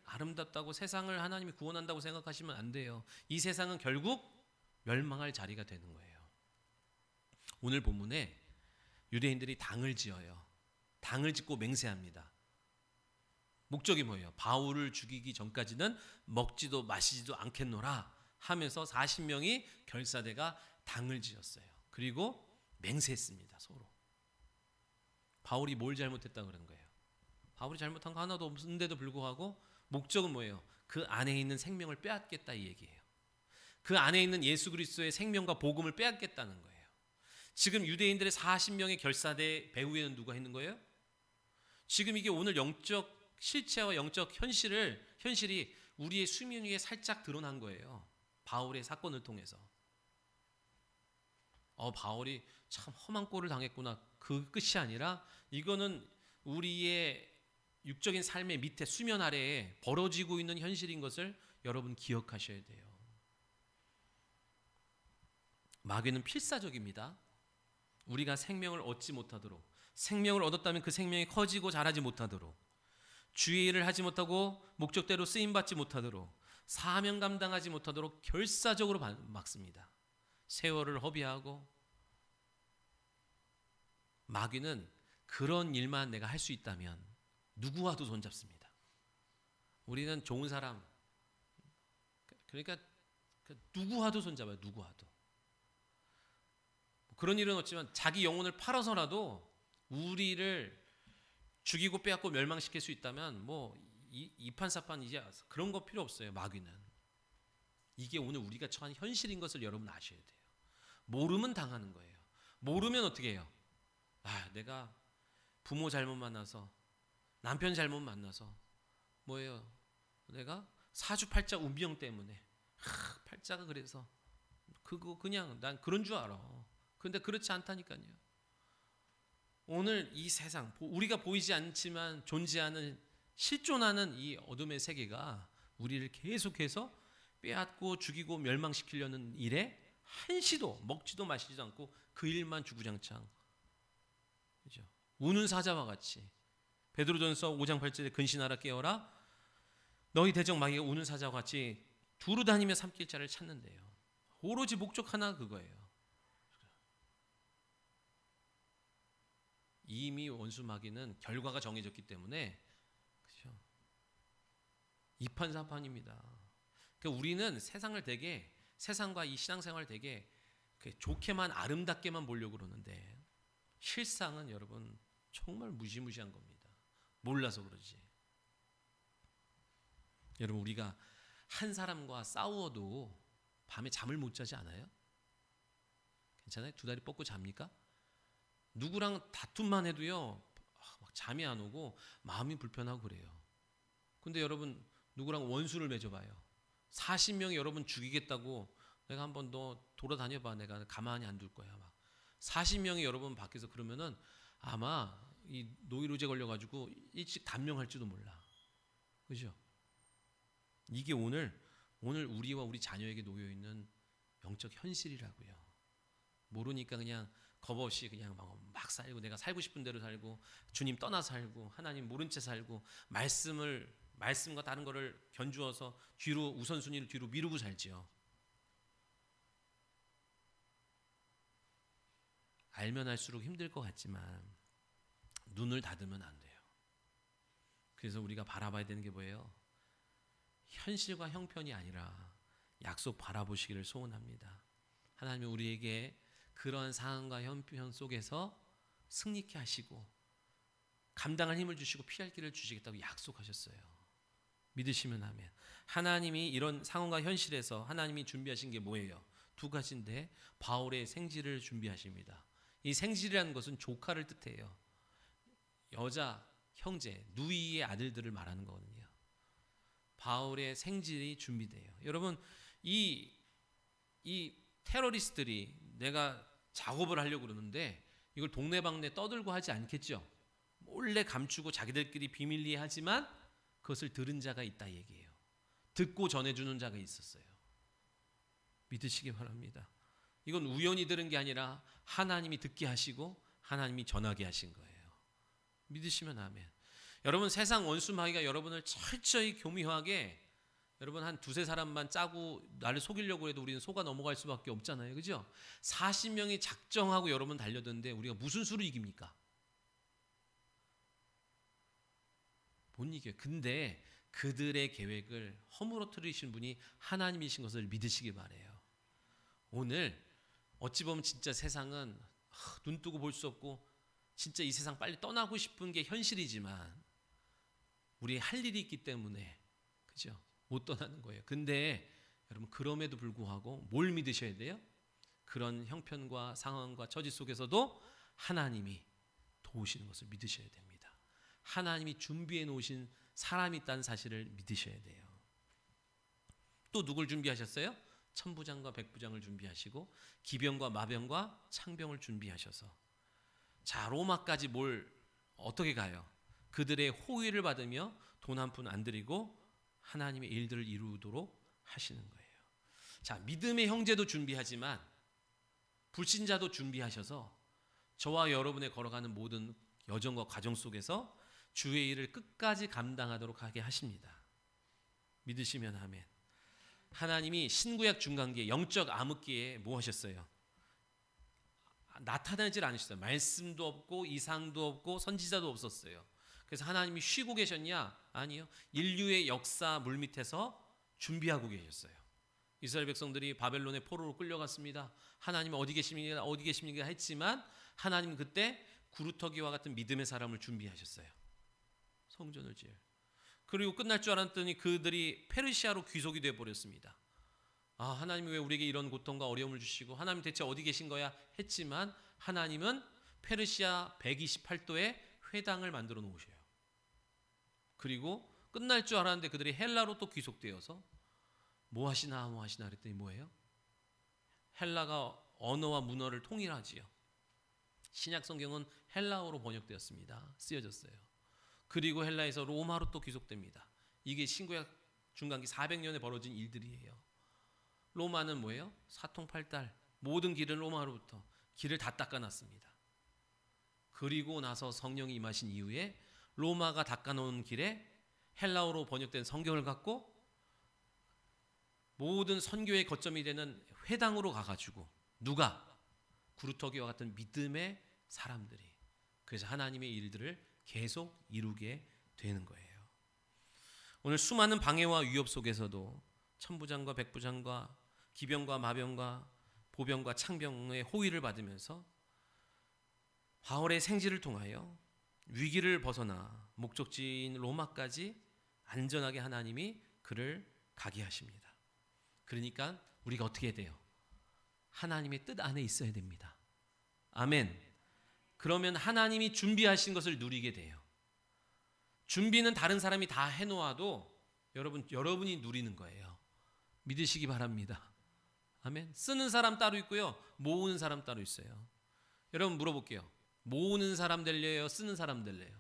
아름답다고, 세상을 하나님이 구원한다고 생각하시면 안 돼요. 이 세상은 결국 멸망할 자리가 되는 거예요. 오늘 본문에 유대인들이 당을 지어요. 당을 짓고 맹세합니다. 목적이 뭐예요? 바울을 죽이기 전까지는 먹지도 마시지도 않겠노라 하면서 40명이 결사대가 당을 지었어요. 그리고 맹세했습니다. 서로. 바울이 뭘 잘못했다 그런 거예요? 바울이 잘못한 거 하나도 없는데도 불구하고 목적은 뭐예요? 그 안에 있는 생명을 빼앗겠다 이 얘기예요. 그 안에 있는 예수 그리스도의 생명과 복음을 빼앗겠다는 거예요. 지금 유대인들의 40명의 결사대 배후에는 누가 있는 거예요? 지금 이게 오늘 영적 실체와 영적 현실이 우리의 수면 위에 살짝 드러난 거예요. 바울의 사건을 통해서. 바울이 참 험한 꼴을 당했구나. 그 끝이 아니라 이거는 우리의 육적인 삶의 밑에 수면 아래에 벌어지고 있는 현실인 것을 여러분 기억하셔야 돼요. 마귀는 필사적입니다. 우리가 생명을 얻지 못하도록, 생명을 얻었다면 그 생명이 커지고 자라지 못하도록, 주의 일을 하지 못하고 목적대로 쓰임받지 못하도록, 사명 감당하지 못하도록 결사적으로 막습니다. 세월을 허비하고. 마귀는 그런 일만 내가 할 수 있다면 누구와도 손잡습니다. 우리는 좋은 사람, 그러니까 누구와도 손잡아요. 누구와도. 그런 일은 없지만 자기 영혼을 팔아서라도 우리를 죽이고 빼앗고 멸망시킬 수 있다면 뭐 이판사판 이제 그런 거 필요 없어요. 마귀는. 이게 오늘 우리가 처한 현실인 것을 여러분 아셔야 돼요. 모르면 당하는 거예요. 모르면 어떻게 해요? 내가 부모 잘못 만나서, 남편 잘못 만나서, 뭐예요? 내가 사주팔자 운명 때문에 팔자가 그래서 그거 그냥 난 그런 줄 알아. 그런데 그렇지 않다니까요. 오늘 이 세상, 우리가 보이지 않지만 존재하는, 실존하는 이 어둠의 세계가 우리를 계속해서 빼앗고 죽이고 멸망시키려는 일에 한시도 먹지도 마시지도 않고 그 일만 주구장창, 그죠? 우는 사자와 같이. 베드로전서 5장 8절에 근신하라 깨어라 너희 대적 마귀가 우는 사자와 같이 두루 다니며 삼킬 자를 찾는데요. 오로지 목적 하나 그거예요. 이미 원수 마귀는 결과가 정해졌기 때문에, 그렇죠? 이판사판입니다. 그러니까 우리는 세상과 이 신앙생활 되게 좋게만 아름답게만 보려고 그러는데 실상은 여러분 정말 무시무시한 겁니다. 몰라서 그러지. 여러분 우리가 한 사람과 싸워도 밤에 잠을 못 자지 않아요? 괜찮아요? 두 다리 뻗고 잡니까? 누구랑 다툼만 해도요 막 잠이 안 오고 마음이 불편하고 그래요. 근데 여러분 누구랑 원수를 맺어봐요. 40명이 여러분 죽이겠다고 내가 한번 너 돌아다녀봐. 내가 가만히 안 둘 거야. 막 40명이 여러분 밖에서 그러면은 아마 이 노이로제 걸려가지고 일찍 단명할지도 몰라. 그죠? 이게 오늘 우리와 우리 자녀에게 놓여있는 영적 현실이라고요. 모르니까 그냥 겁 없이 그냥 막 살고, 내가 살고 싶은 대로 살고, 주님 떠나 살고, 하나님 모른 채 살고, 말씀과 다른 거를 견주어서 우선순위를 뒤로 미루고 살지요. 알면 알수록 힘들 것 같지만 눈을 닫으면 안 돼요. 그래서 우리가 바라봐야 되는 게 뭐예요? 현실과 형편이 아니라 약속 바라보시기를 소원합니다. 하나님이 우리에게 그런 상황과 형편 속에서 승리케 하시고 감당할 힘을 주시고 피할 길을 주시겠다고 약속하셨어요. 믿으시면 아멘. 하나님이 이런 상황과 현실에서 하나님이 준비하신 게 뭐예요? 두 가지인데 바울의 생지를 준비하십니다. 이 생지라는 것은 조카를 뜻해요. 여자, 형제, 누이의 아들들을 말하는 거거든요. 바울의 생질이 준비돼요. 여러분 이 테러리스트들이 내가 작업을 하려고 그러는데 이걸 동네방네 떠들고 하지 않겠죠. 몰래 감추고 자기들끼리 비밀리에 하지만 그것을 들은 자가 있다 얘기예요. 듣고 전해주는 자가 있었어요. 믿으시기 바랍니다. 이건 우연히 들은 게 아니라 하나님이 듣게 하시고 하나님이 전하게 하신 거예요. 믿으시면 아멘. 여러분 세상 원수 마귀가 여러분을 철저히 교묘하게 여러분 한 두세 사람만 짜고 나를 속이려고 해도 우리는 속아 넘어갈 수밖에 없잖아요. 그죠? 40명이 작정하고 여러분 달려드는데 우리가 무슨 수로 이깁니까? 못 이겨요. 근데 그들의 계획을 허물어뜨리신 분이 하나님이신 것을 믿으시기 바래요. 오늘 어찌 보면 진짜 세상은 눈 뜨고 볼 수 없고 진짜 이 세상 빨리 떠나고 싶은 게 현실이지만 우리 할 일이 있기 때문에 그죠? 못 떠나는 거예요. 근데 여러분 그럼에도 불구하고 뭘 믿으셔야 돼요? 그런 형편과 상황과 처지 속에서도 하나님이 도우시는 것을 믿으셔야 됩니다. 하나님이 준비해 놓으신 사람이 있다는 사실을 믿으셔야 돼요. 또 누굴 준비하셨어요? 천부장과 백부장을 준비하시고 기병과 마병과 창병을 준비하셔서 자 로마까지 어떻게 가요? 그들의 호의를 받으며 돈 한 푼 안 들이고 하나님의 일들을 이루도록 하시는 거예요. 자 믿음의 형제도 준비하지만 불신자도 준비하셔서 저와 여러분의 걸어가는 모든 여정과 과정 속에서 주의 일을 끝까지 감당하도록 하게 하십니다. 믿으시면 아멘. 하나님이 신구약 중간기에 영적 암흑기에 뭐 하셨어요? 나타나질 않으셨어요. 말씀도 없고 이상도 없고 선지자도 없었어요. 그래서 하나님이 쉬고 계셨냐? 아니요. 인류의 역사 물밑에서 준비하고 계셨어요. 이스라엘 백성들이 바벨론의 포로로 끌려갔습니다. 하나님은 어디 계십니까? 어디 계십니까? 했지만 하나님은 그때 구루터기와 같은 믿음의 사람을 준비하셨어요. 성전을 지을. 그리고 끝날 줄 알았더니 그들이 페르시아로 귀속이 되어 버렸습니다. 아, 하나님이 왜 우리에게 이런 고통과 어려움을 주시고 하나님 대체 어디 계신 거야? 했지만 하나님은 페르시아 128도에 회당을 만들어 놓으셔요. 그리고 끝날 줄 알았는데 그들이 헬라로 또 귀속되어서 뭐 하시나 그랬더니 뭐예요? 헬라가 언어와 문화를 통일하지요. 신약 성경은 헬라어로 번역되었습니다. 쓰여졌어요. 그리고 헬라에서 로마로 또 귀속됩니다. 이게 신구약 중간기 400년에 벌어진 일들이에요. 로마는 뭐예요? 사통팔달 모든 길은 로마로부터 길을 다 닦아놨습니다. 그리고 나서 성령이 임하신 이후에 로마가 닦아놓은 길에 헬라어로 번역된 성경을 갖고 모든 선교의 거점이 되는 회당으로 가가지고 누가? 구루터기와 같은 믿음의 사람들이 그래서 하나님의 일들을 계속 이루게 되는 거예요. 오늘 수많은 방해와 위협 속에서도 천부장과 백부장과 기병과 마병과 보병과 창병의 호의를 받으면서 바울의 생지를 통하여 위기를 벗어나 목적지인 로마까지 안전하게 하나님이 그를 가게 하십니다. 그러니까 우리가 어떻게 해야 돼요? 하나님의 뜻 안에 있어야 됩니다. 아멘. 그러면 하나님이 준비하신 것을 누리게 돼요. 준비는 다른 사람이 다 해놓아도 여러분이 누리는 거예요. 믿으시기 바랍니다. 아멘. 쓰는 사람 따로 있고요. 모으는 사람 따로 있어요. 여러분 물어볼게요. 모으는 사람 될래요? 쓰는 사람 될래요?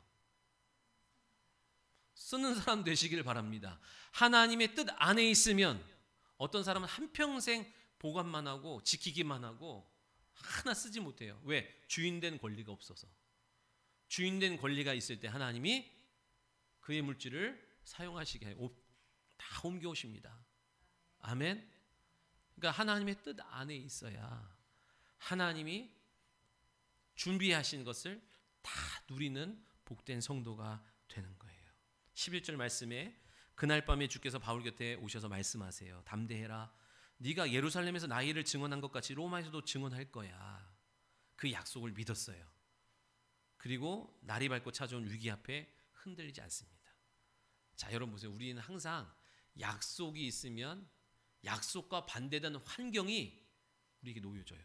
쓰는 사람 되시길 바랍니다. 하나님의 뜻 안에 있으면 어떤 사람은 한평생 보관만 하고 지키기만 하고 하나 쓰지 못해요. 왜? 주인된 권리가 없어서. 주인된 권리가 있을 때 하나님이 그의 물질을 사용하시게 해요. 다 옮겨오십니다. 아멘. 그러니까 하나님의 뜻 안에 있어야 하나님이 준비하신 것을 다 누리는 복된 성도가 되는 거예요. 11절 말씀에 그날 밤에 주께서 바울 곁에 오셔서 말씀하세요. 담대해라. 네가 예루살렘에서 나의 일을 증언한 것 같이 로마에서도 증언할 거야. 그 약속을 믿었어요. 그리고 날이 밝고 찾아온 위기 앞에 흔들리지 않습니다. 자, 여러분 보세요. 우리는 항상 약속이 있으면 약속과 반대되는 환경이 우리에게 놓여져요.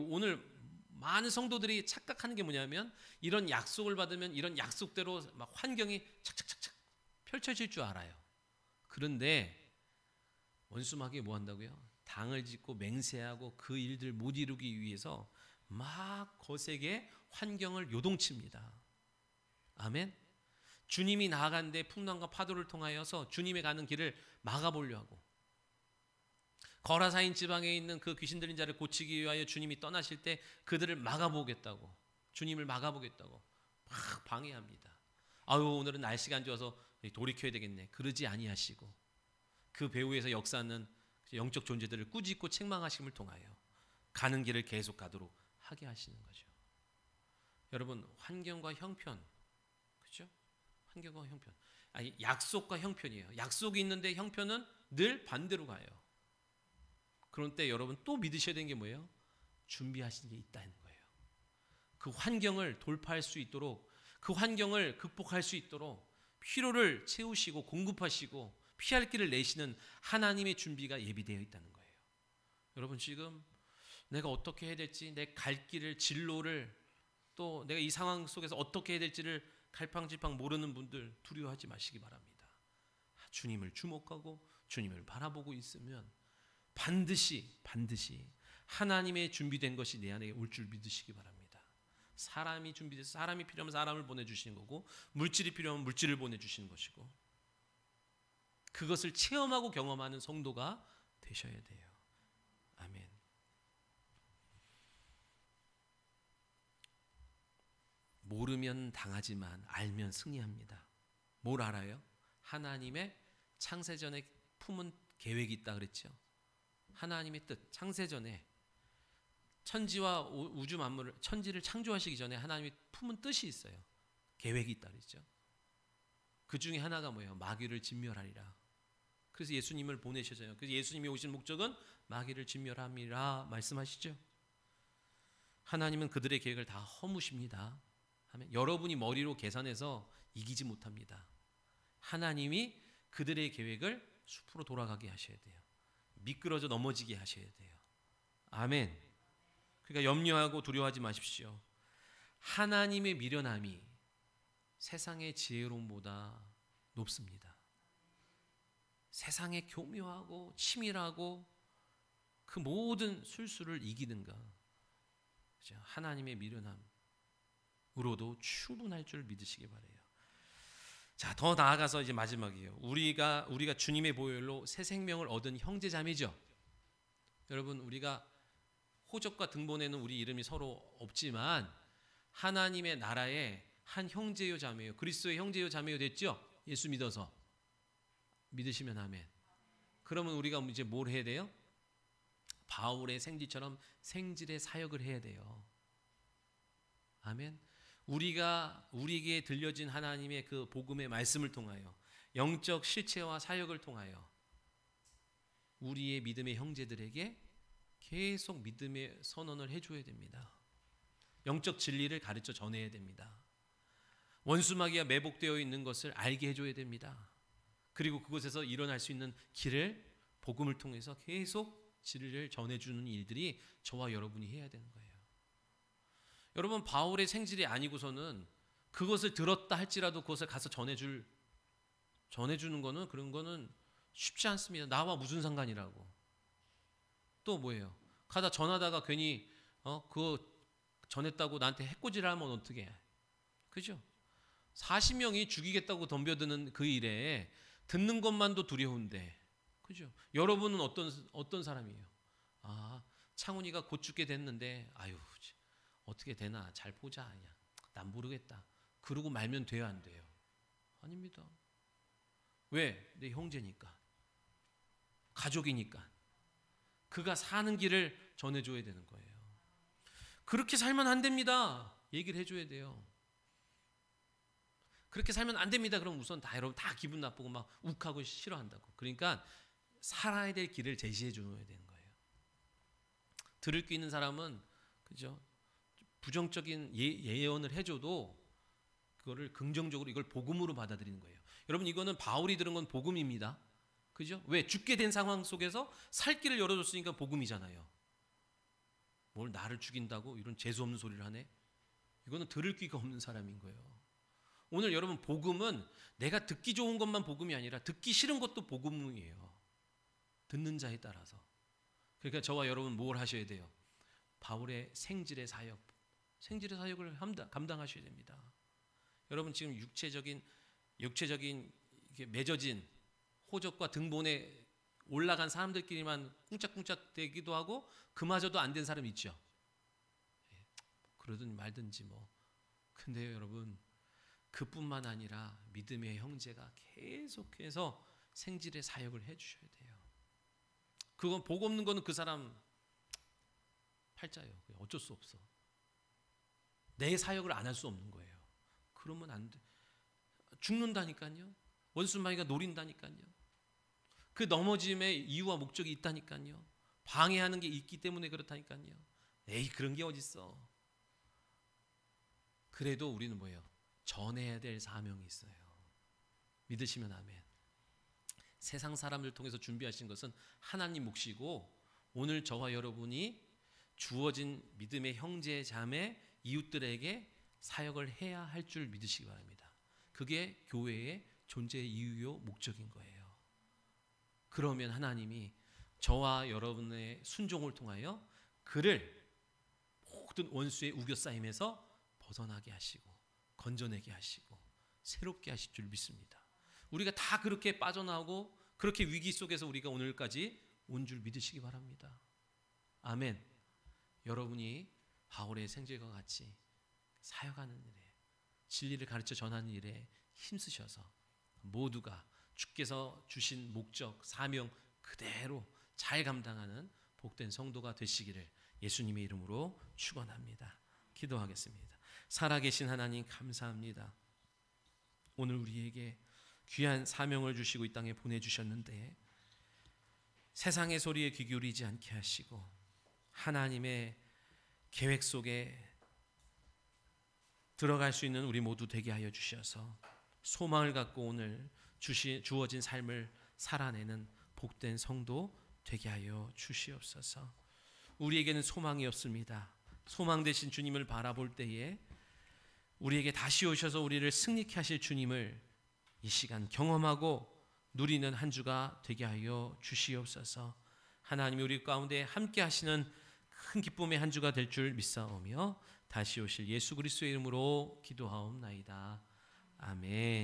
오늘 많은 성도들이 착각하는 게 뭐냐면 이런 약속을 받으면 이런 약속대로 막 환경이 착착착착 펼쳐질 줄 알아요. 그런데 원수마귀가 뭐 한다고요? 당을 짓고 맹세하고 그 일들 못 이루기 위해서 막 거세게 환경을 요동칩니다. 아멘. 주님이 나아간데 풍랑과 파도를 통하여서 주님의 가는 길을 막아보려 하고 거라사인 지방에 있는 그 귀신 들린 자를 고치기 위하여 주님이 떠나실 때 그들을 막아보겠다고 주님을 막아보겠다고 막 방해합니다. 아유 오늘은 날씨가 안 좋아서 돌이켜야 되겠네. 그러지 아니하시고 그 배후에서 역사하는 영적 존재들을 꾸짖고 책망하심을 통하여 가는 길을 계속 가도록 하게 하시는 거죠. 여러분, 환경과 형편, 그렇죠? 환경과 형편, 아니 약속과 형편이에요. 약속이 있는데 형편은 늘 반대로 가요. 그런 때 여러분 또 믿으셔야 되는 게 뭐예요? 준비하신 게 있다는 거예요. 그 환경을 돌파할 수 있도록, 그 환경을 극복할 수 있도록 필요를 채우시고 공급하시고 피할 길을 내시는 하나님의 준비가 예비되어 있다는 거예요. 여러분, 지금 내가 어떻게 해야 될지, 내 갈 길을, 진로를, 또 내가 이 상황 속에서 어떻게 해야 될지를 갈팡질팡 모르는 분들 두려워하지 마시기 바랍니다. 주님을 주목하고 주님을 바라보고 있으면 반드시 하나님의 준비된 것이 내 안에 올 줄 믿으시기 바랍니다. 사람이 준비돼서 사람이 필요하면 사람을 보내주시는 거고, 물질이 필요하면 물질을 보내주시는 것이고, 그것을 체험하고 경험하는 성도가 되셔야 돼요. 아멘. 모르면 당하지만 알면 승리합니다. 뭘 알아요? 하나님의 창세전에 품은 계획이 있다 그랬죠. 하나님의 뜻, 창세전에 천지와 우주 만물을, 천지를 창조하시기 전에 하나님이 품은 뜻이 있어요. 계획이 있다 그랬죠. 그 중에 하나가 뭐예요? 마귀를 진멸하리라. 그래서 예수님을 보내셔서요. 그래서 예수님이 오신 목적은 마귀를 진멸함이라 말씀하시죠. 하나님은 그들의 계획을 다 허무십니다. 여러분이 머리로 계산해서 이기지 못합니다. 하나님이 그들의 계획을 숲으로 돌아가게 하셔야 돼요. 미끄러져 넘어지게 하셔야 돼요. 아멘. 그러니까 염려하고 두려워하지 마십시오. 하나님의 미련함이 세상의 지혜로움보다 높습니다. 세상의 교묘하고 치밀하고 그 모든 술수를 이기는가, 하나님의 미련함으로도 충분할 줄 믿으시기 바라요. 자, 더 나아가서 이제 마지막이에요. 우리가 주님의 보혈로 새 생명을 얻은 형제자매죠. 여러분, 우리가 호적과 등본에는 우리 이름이 서로 없지만 하나님의 나라의 한 형제요 자매요, 그리스도의 형제요 자매요 됐죠? 예수 믿어서. 믿으시면 아멘. 그러면 우리가 이제 뭘 해야 돼요? 바울의 생지처럼 생질의 사역을 해야 돼요. 아멘. 우리에게 들려진 하나님의 그 복음의 말씀을 통하여, 영적 실체와 사역을 통하여 우리의 믿음의 형제들에게 계속 믿음의 선언을 해줘야 됩니다. 영적 진리를 가르쳐 전해야 됩니다. 원수마귀가 매복되어 있는 것을 알게 해줘야 됩니다. 그리고 그곳에서 일어날 수 있는 길을 복음을 통해서 계속 진리를 전해주는 일들이 저와 여러분이 해야 되는 거예요. 여러분, 바울의 생질이 아니고서는 그것을 들었다 할지라도 그것을 가서 전해주는 거는, 그런 거는 쉽지 않습니다. 나와 무슨 상관이라고. 또 뭐예요? 가다 전하다가 괜히 그거 전했다고 나한테 해코지를 하면 어떻게 해? 그죠? 40명이 죽이겠다고 덤벼드는 그 일에 듣는 것만도 두려운데, 그죠? 여러분은 어떤 사람이에요? 아, 창훈이가 곧 죽게 됐는데, 아유, 어떻게 되나 잘 보자. 그냥 난 모르겠다. 그러고 말면 돼요, 안 돼요? 아닙니다. 왜? 내 형제니까, 가족이니까. 그가 사는 길을 전해줘야 되는 거예요. 그렇게 살면 안 됩니다. 얘기를 해줘야 돼요. 그렇게 살면 안 됩니다. 그럼 우선 여러분 다 기분 나쁘고 막 욱하고 싫어한다고. 그러니까 살아야 될 길을 제시해 줘야 되는 거예요. 들을 게 있는 사람은, 그죠? 부정적인 예언을 해줘도 그거를 긍정적으로, 이걸 복음으로 받아들이는 거예요. 여러분, 이거는 바울이 들은 건 복음입니다. 그죠? 왜? 죽게 된 상황 속에서 살 길을 열어줬으니까 복음이잖아요. 뭘 나를 죽인다고 이런 재수없는 소리를 하네? 이거는 들을 귀가 없는 사람인 거예요. 오늘 여러분, 복음은 내가 듣기 좋은 것만 복음이 아니라 듣기 싫은 것도 복음이에요. 듣는 자에 따라서. 그러니까 저와 여러분 뭘 하셔야 돼요? 바울의 생질의 사역을 감당하셔야 됩니다. 여러분, 지금 육체적인 맺어진 호적과 등본에 올라간 사람들끼리만 꿍짝꿍짝 대기도 하고 그마저도 안 된 사람 있죠. 그러든 말든지 뭐. 근데요, 여러분, 그뿐만 아니라 믿음의 형제가 계속해서 생질의 사역을 해주셔야 돼요. 그건 복 없는 거는 그 사람 팔자예요. 어쩔 수 없어. 내 사역을 안 할 수 없는 거예요. 그러면 안 돼. 죽는다니까요. 원수마귀가 노린다니까요. 그 넘어짐의 이유와 목적이 있다니까요. 방해하는 게 있기 때문에 그렇다니까요. 에이, 그런 게 어딨어. 그래도 우리는 뭐예요? 전해야 될 사명이 있어요. 믿으시면 아멘. 세상 사람들 통해서 준비하신 것은 하나님 몫이고, 오늘 저와 여러분이 주어진 믿음의 형제 자매 이웃들에게 사역을 해야 할 줄 믿으시기 바랍니다. 그게 교회의 존재의 이유요 목적인 거예요. 그러면 하나님이 저와 여러분의 순종을 통하여 그를 모든 원수의 우겨싸임에서 벗어나게 하시고 건져내게 하시고 새롭게 하실 줄 믿습니다. 우리가 다 그렇게 빠져나오고 그렇게 위기 속에서 우리가 오늘까지 온 줄 믿으시기 바랍니다. 아멘. 여러분이 바울의 생질과 같이 사역하는 일에, 진리를 가르쳐 전하는 일에 힘쓰셔서 모두가 주께서 주신 목적, 사명 그대로 잘 감당하는 복된 성도가 되시기를 예수님의 이름으로 축원합니다. 기도하겠습니다. 살아계신 하나님 감사합니다. 오늘 우리에게 귀한 사명을 주시고 이 땅에 보내주셨는데 세상의 소리에 귀 기울이지 않게 하시고 하나님의 계획 속에 들어갈 수 있는 우리 모두 되게 하여 주셔서 소망을 갖고 오늘 주어진 삶을 살아내는 복된 성도 되게 하여 주시옵소서. 우리에게는 소망이 없습니다. 소망 되신 주님을 바라볼 때에 우리에게 다시 오셔서 우리를 승리케 하실 주님을 이 시간 경험하고 누리는 한 주가 되게 하여 주시옵소서. 하나님이 우리 가운데 함께 하시는 큰 기쁨의 한 주가 될 줄 믿사오며 다시 오실 예수 그리스도의 이름으로 기도하옵나이다. 아멘.